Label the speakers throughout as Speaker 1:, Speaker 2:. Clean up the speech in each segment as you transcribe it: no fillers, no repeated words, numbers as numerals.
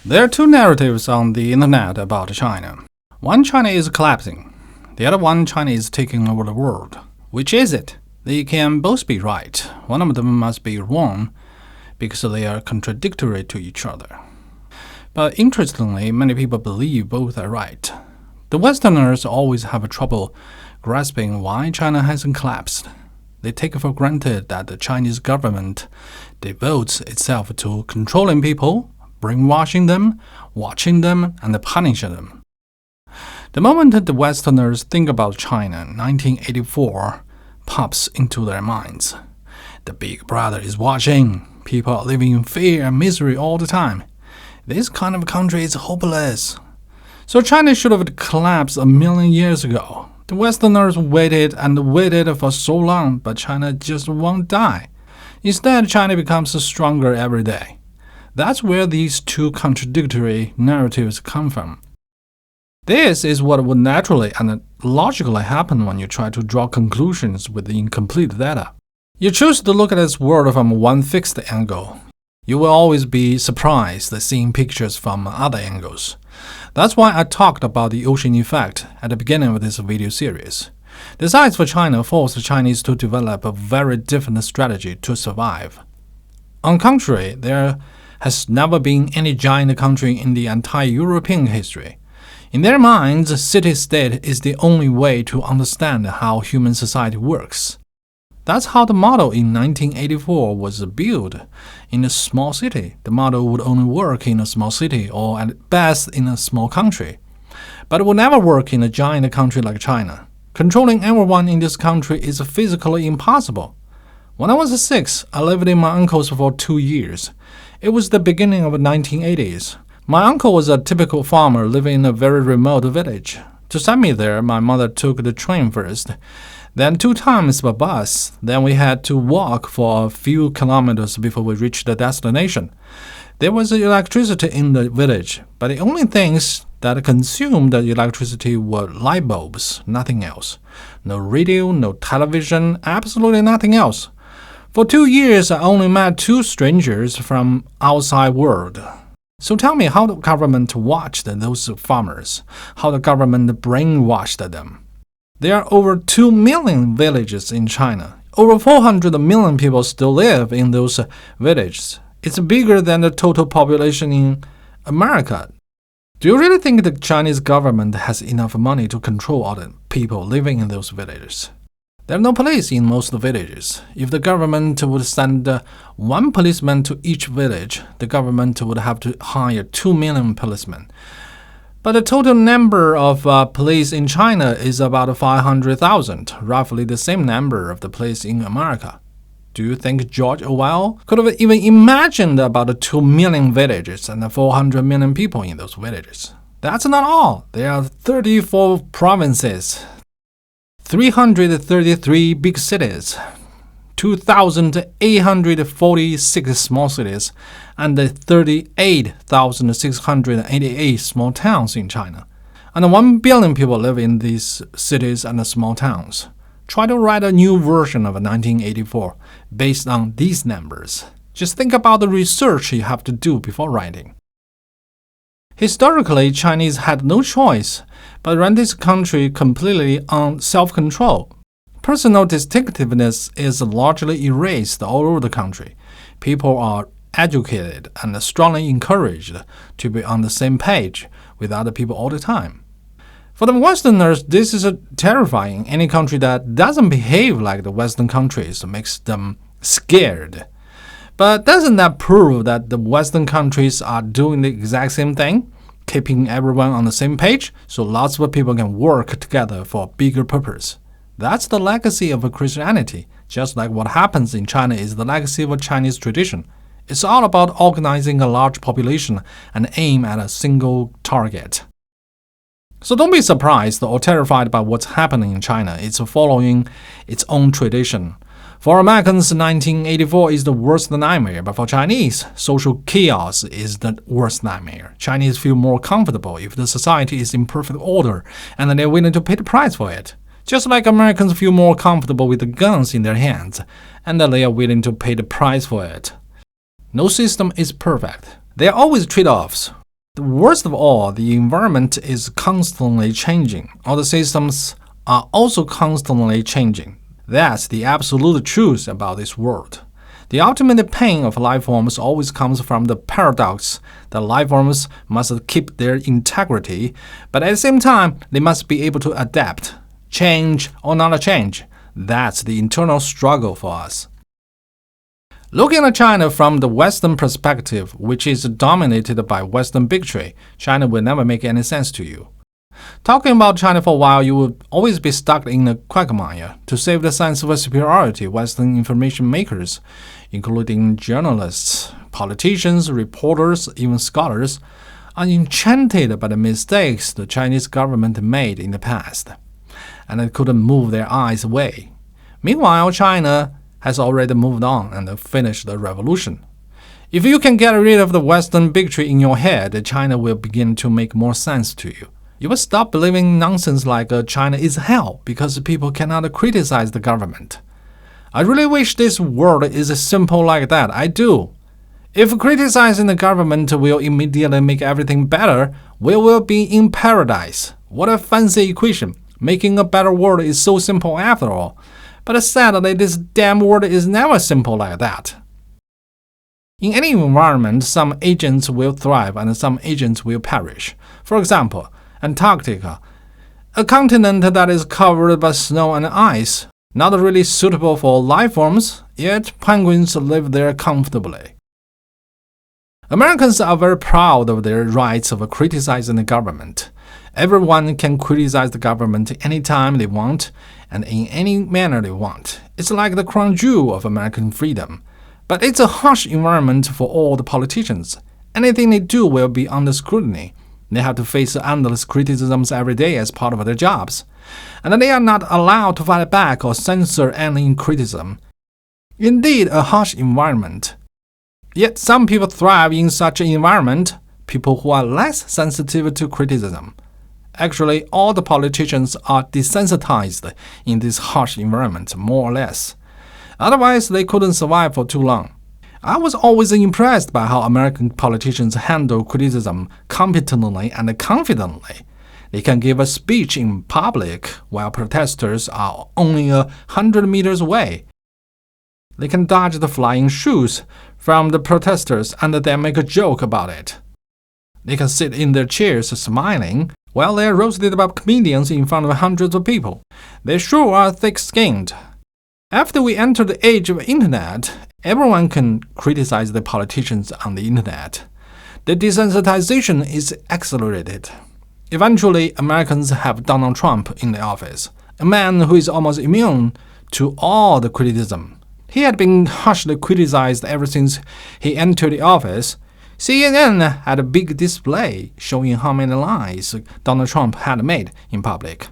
Speaker 1: There are two narratives on the internet about China. One, China is collapsing. The other one, China is taking over the world. Which is it? They can both be right. One of them must be wrong because they are contradictory to each other. But interestingly, many people believe both are right. The Westerners always have trouble grasping why China hasn't collapsed. They take for granted that the Chinese government devotes itself to controlling people, brainwashing them, watching them, and punishing them. The moment the Westerners think about China, 1984 pops into their minds. The big brother is watching. People are living in fear and misery all the time. This kind of country is hopeless. So China should have collapsed a million years ago. The Westerners waited and waited for so long, but China just won't die. Instead, China becomes stronger every day. That's where these two contradictory narratives come from. This is what would naturally and logically happen when you try to draw conclusions with incomplete data. You choose to look at this world from one fixed angle. You will always be surprised at seeing pictures from other angles. That's why I talked about the ocean effect at the beginning of this video series. The size for China forced the Chinese to develop a very different strategy to survive. On the contrary, there has never been any giant country in the entire European history. In their minds, city-state is the only way to understand how human society works. That's how the model in 1984 was built. In a small city, the model would only work in a small city or at best in a small country. But it will never work in a giant country like China. Controlling everyone in this country is physically impossible. When I was 6, I lived in my uncle's for 2 years. It was the beginning of the 1980s. My uncle was a typical farmer living in a very remote village. To send me there, my mother took the train first, then 2 times by bus. Then we had to walk for a few kilometers before we reached the destination. There was electricity in the village, but the only things that consumed the electricity were light bulbs, nothing else. No radio, no television, absolutely nothing else. For 2 years, I only met 2 strangers from outside world. So tell me how the government watched those farmers, how the government brainwashed them. There are over 2 million villages in China. Over 400 million people still live in those villages. It's bigger than the total population in America. Do you really think the Chinese government has enough money to control all the people living in those villages? There are no police in most villages. If the government would send 1 policeman to each village, the government would have to hire 2 million policemen. But the total number of police in China is about 500,000, roughly the same number of the police in America. Do you think George Orwell could have even imagined about 2 million villages and 400 million people in those villages? That's not all. There are 34 provinces, 333 big cities, 2,846 small cities, and 38,688 small towns in China. And 1 billion people live in these cities and small towns. Try to write a new version of 1984 based on these numbers. Just think about the research you have to do before writing. Historically, Chinese had no choice but run this country completely on self-control. Personal distinctiveness is largely erased all over the country. People are educated and strongly encouraged to be on the same page with other people all the time. For the Westerners, this is terrifying. Any country that doesn't behave like the Western countries makes them scared. But doesn't that prove that the Western countries are doing the exact same thing? Keeping everyone on the same page so lots of people can work together for a bigger purpose. That's the legacy of Christianity, just like what happens in China is the legacy of a Chinese tradition. It's all about organizing a large population and aim at a single target. So don't be surprised or terrified by what's happening in China. It's following its own tradition. For Americans, 1984 is the worst nightmare, but for Chinese, social chaos is the worst nightmare. Chinese feel more comfortable if the society is in perfect order, and they're willing to pay the price for it. Just like Americans feel more comfortable with the guns in their hands, and they are willing to pay the price for it. No system is perfect. There are always trade-offs. Worst of all, the environment is constantly changing. All the systems are also constantly changing. That's the absolute truth about this world. The ultimate pain of life forms always comes from the paradox that life forms must keep their integrity, but at the same time, they must be able to adapt, change or not change. That's the internal struggle for us. Looking at China from the Western perspective, which is dominated by Western bigotry, China will never make any sense to you. Talking about China for a while, you will always be stuck in a quagmire. To save the sense of superiority, Western information makers, including journalists, politicians, reporters, even scholars, are enchanted by the mistakes the Chinese government made in the past, and they couldn't move their eyes away. Meanwhile, China has already moved on and finished the revolution. If you can get rid of the Western bigotry in your head, China will begin to make more sense to you. You will stop believing nonsense like China is hell because people cannot criticize the government. I really wish this world is simple like that. I do. If criticizing the government will immediately make everything better, we will be in paradise. What a fancy equation. Making a better world is so simple after all. But sadly, this damn world is never simple like that. In any environment, some agents will thrive and some agents will perish. For example, Antarctica, a continent that is covered by snow and ice, not really suitable for life forms, yet penguins live there comfortably. Americans are very proud of their rights of criticizing the government. Everyone can criticize the government anytime they want and in any manner they want. It's like the crown jewel of American freedom. But it's a harsh environment for all the politicians. Anything they do will be under scrutiny. They have to face endless criticisms every day as part of their jobs, and they are not allowed to fight back or censor any criticism. Indeed, a harsh environment. Yet some people thrive in such an environment, people who are less sensitive to criticism. Actually, all the politicians are desensitized in this harsh environment, more or less. Otherwise, they couldn't survive for too long. I was always impressed by how American politicians handle criticism competently and confidently. They can give a speech in public while protesters are only 100 meters away. They can dodge the flying shoes from the protesters and then make a joke about it. They can sit in their chairs smiling while they are roasted by comedians in front of hundreds of people. They sure are thick-skinned. After we enter the age of the internet, everyone can criticize the politicians on the internet. The desensitization is accelerated. Eventually, Americans have Donald Trump in the office, a man who is almost immune to all the criticism. He had been harshly criticized ever since he entered the office. CNN had a big display showing how many lies Donald Trump had made in public.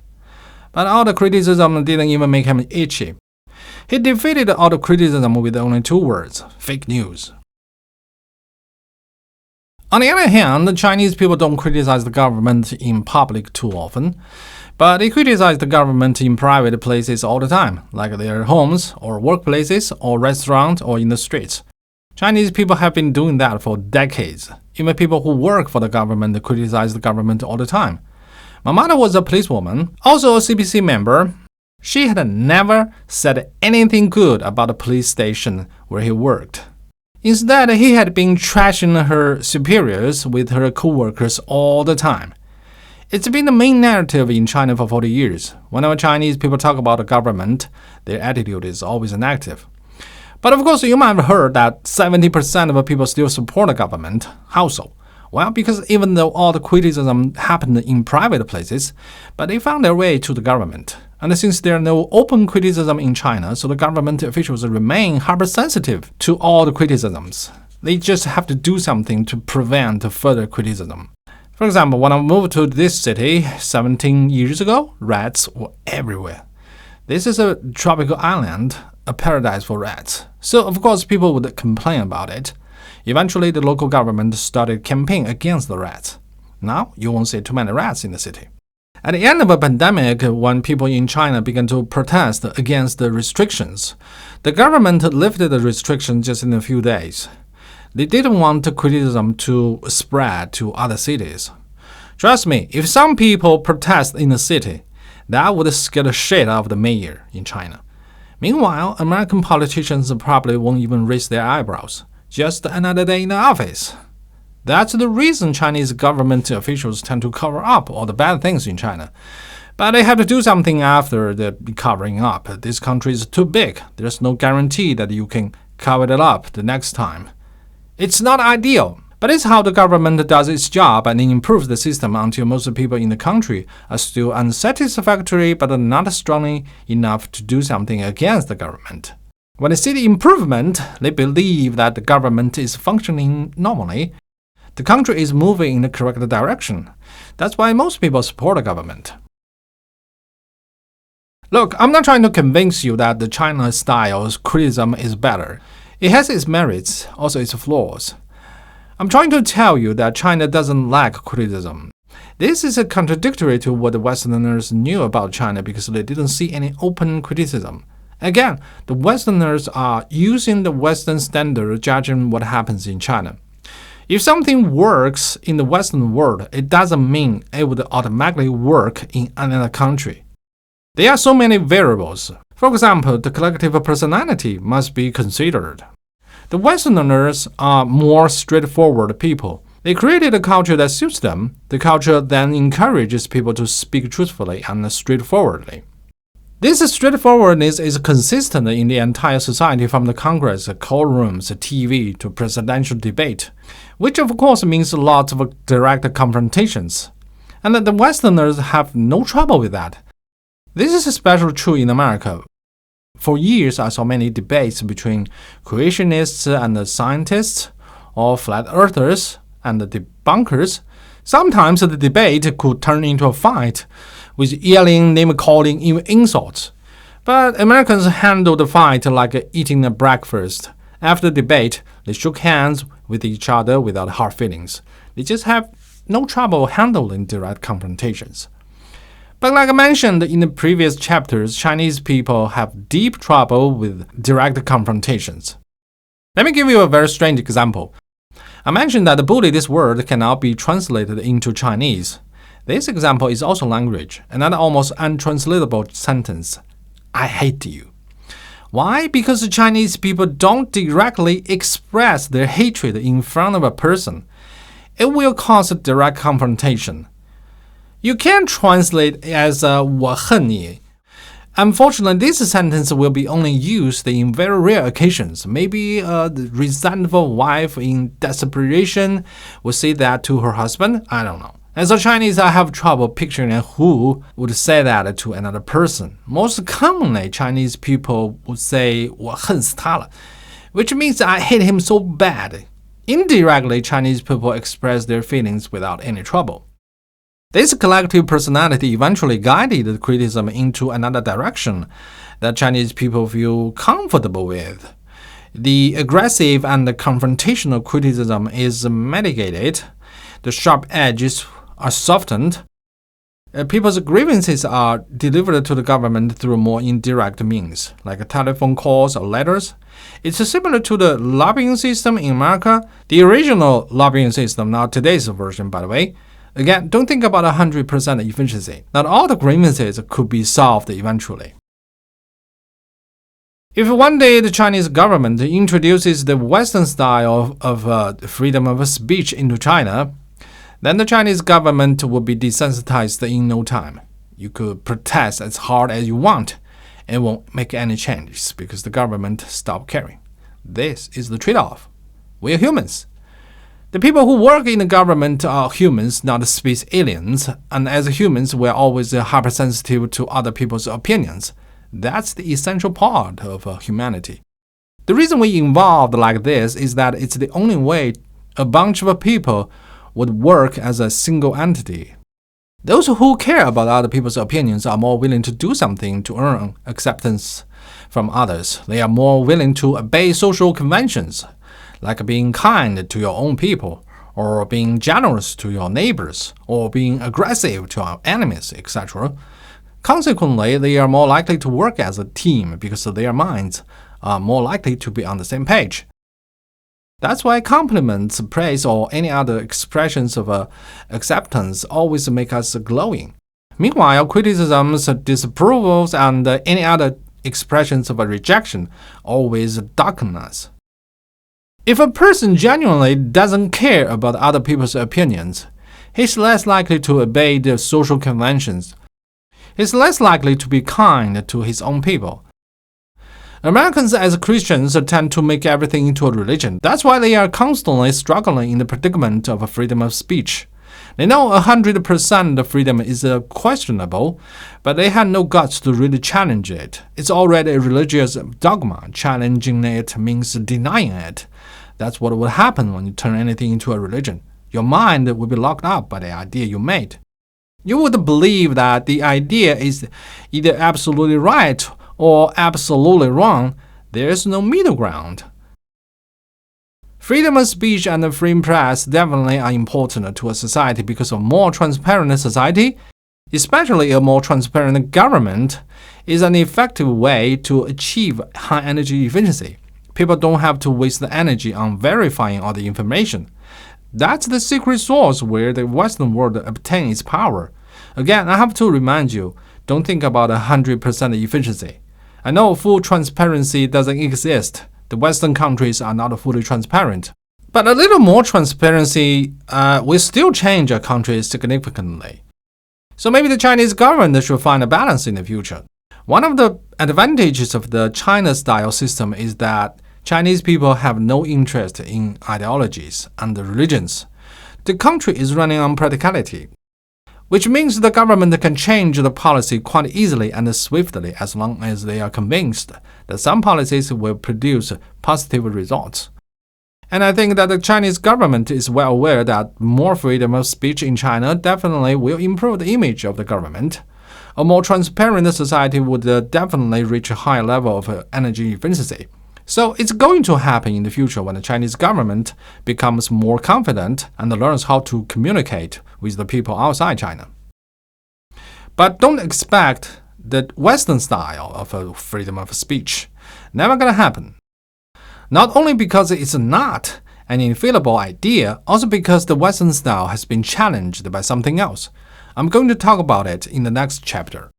Speaker 1: But all the criticism didn't even make him itchy. He defeated all the criticism with only 2 words: fake news. On the other hand, the Chinese people don't criticize the government in public too often, but they criticize the government in private places all the time, like their homes or workplaces or restaurants or in the streets. Chinese people have been doing that for decades. Even people who work for the government criticize the government all the time. My mother was a policewoman, also a CPC member. She had never said anything good about the police station where he worked. Instead, he had been trashing her superiors with her co-workers all the time. It's been the main narrative in China for 40 years. Whenever Chinese people talk about the government, their attitude is always negative. But of course, you might have heard that 70% of people still support the government. How so? Well, because even though all the criticism happened in private places, but they found their way to the government. And since there are no open criticism in China, so the government officials remain hypersensitive to all the criticisms. They just have to do something to prevent further criticism. For example, when I moved to this city 17 years ago, rats were everywhere. This is a tropical island, a paradise for rats. So, of course, people would complain about it. Eventually, the local government started campaigning against the rats. Now, you won't see too many rats in the city. At the end of a pandemic, when people in China began to protest against the restrictions, the government lifted the restrictions just in a few days. They didn't want criticism to spread to other cities. Trust me, if some people protest in the city, that would scare the shit out of the mayor in China. Meanwhile, American politicians probably won't even raise their eyebrows. Just another day in the office. That's the reason Chinese government officials tend to cover up all the bad things in China. But they have to do something after the covering up. This country is too big. There's no guarantee that you can cover it up the next time. It's not ideal, but it's how the government does its job and improves the system until most people in the country are still unsatisfactory but not strong enough to do something against the government. When they see the improvement, they believe that the government is functioning normally. The country is moving in the correct direction. That's why most people support the government. Look, I'm not trying to convince you that the China style criticism is better. It has its merits, also its flaws. I'm trying to tell you that China doesn't lack criticism. This is contradictory to what the Westerners knew about China because they didn't see any open criticism. Again, the Westerners are using the Western standard judging what happens in China. If something works in the Western world, it doesn't mean it would automatically work in another country. There are so many variables. For example, the collective personality must be considered. The Westerners are more straightforward people. They created a culture that suits them. The culture then encourages people to speak truthfully and straightforwardly. This straightforwardness is consistent in the entire society from the Congress, courtrooms, TV to presidential debate, which of course means lots of direct confrontations. And the Westerners have no trouble with that. This is especially true in America. For years, I saw many debates between creationists and scientists, or flat earthers and debunkers. Sometimes the debate could turn into a fight, with yelling, name-calling, even insults. But Americans handled the fight like eating a breakfast. After the debate, they shook hands with each other without hard feelings. They just have no trouble handling direct confrontations. But like I mentioned in the previous chapters, Chinese people have deep trouble with direct confrontations. Let me give you a very strange example. I mentioned that bully this word cannot be translated into Chinese. This example is also language, another almost untranslatable sentence. I hate you. Why? Because the Chinese people don't directly express their hatred in front of a person. It will cause a direct confrontation. You can translate as 我恨你. Unfortunately, this sentence will be only used in very rare occasions. Maybe a resentful wife in desperation will say that to her husband. I don't know. As a Chinese, I have trouble picturing who would say that to another person. Most commonly, Chinese people would say 我恨死他了, which means I hate him so bad. Indirectly, Chinese people express their feelings without any trouble. This collective personality eventually guided the criticism into another direction that Chinese people feel comfortable with. The aggressive and confrontational criticism is mitigated. The sharp edges are softened. People's grievances are delivered to the government through more indirect means, like telephone calls or letters. It's similar to the lobbying system in America, the original lobbying system, not today's version, by the way. Again, don't think about 100% efficiency. Not all the grievances could be solved eventually. If one day the Chinese government introduces the Western style of freedom of speech into China, then the Chinese government will be desensitized in no time. You could protest as hard as you want. It won't make any changes because the government stopped caring. This is the trade-off. We are humans. The people who work in the government are humans, not space aliens, and as humans, we're always hypersensitive to other people's opinions. That's the essential part of humanity. The reason we evolved like this is that it's the only way a bunch of people would work as a single entity. Those who care about other people's opinions are more willing to do something to earn acceptance from others. They are more willing to obey social conventions, like being kind to your own people, or being generous to your neighbors, or being aggressive to our enemies, etc. Consequently, they are more likely to work as a team because their minds are more likely to be on the same page. That's why compliments, praise, or any other expressions of acceptance always make us glowing. Meanwhile, criticisms, disapprovals, and any other expressions of rejection always darken us. If a person genuinely doesn't care about other people's opinions, he's less likely to obey the social conventions. He's less likely to be kind to his own people. Americans as Christians tend to make everything into a religion. That's why they are constantly struggling in the predicament of freedom of speech. They know 100% freedom is questionable, but they have no guts to really challenge it. It's already a religious dogma. Challenging it means denying it. That's what will happen when you turn anything into a religion. Your mind will be locked up by the idea you made. You would believe that the idea is either absolutely right or absolutely wrong. There is no middle ground. Freedom of speech and the free press definitely are important to a society because a more transparent society, especially a more transparent government, is an effective way to achieve high energy efficiency. People don't have to waste the energy on verifying all the information. That's the secret source where the Western world obtains its power. Again, I have to remind you, don't think about 100% efficiency. I know full transparency doesn't exist. The Western countries are not fully transparent. But a little more transparency will still change a country significantly. So maybe the Chinese government should find a balance in the future. One of the advantages of the China-style system is that Chinese people have no interest in ideologies and religions. The country is running on practicality, which means the government can change the policy quite easily and swiftly as long as they are convinced that some policies will produce positive results. And I think that the Chinese government is well aware that more freedom of speech in China definitely will improve the image of the government. A more transparent society would definitely reach a higher level of energy efficiency. So it's going to happen in the future when the Chinese government becomes more confident and learns how to communicate with the people outside China. But don't expect the Western style of freedom of speech. Never gonna happen. Not only because it's not an infallible idea, also because the Western style has been challenged by something else. I'm going to talk about it in the next chapter.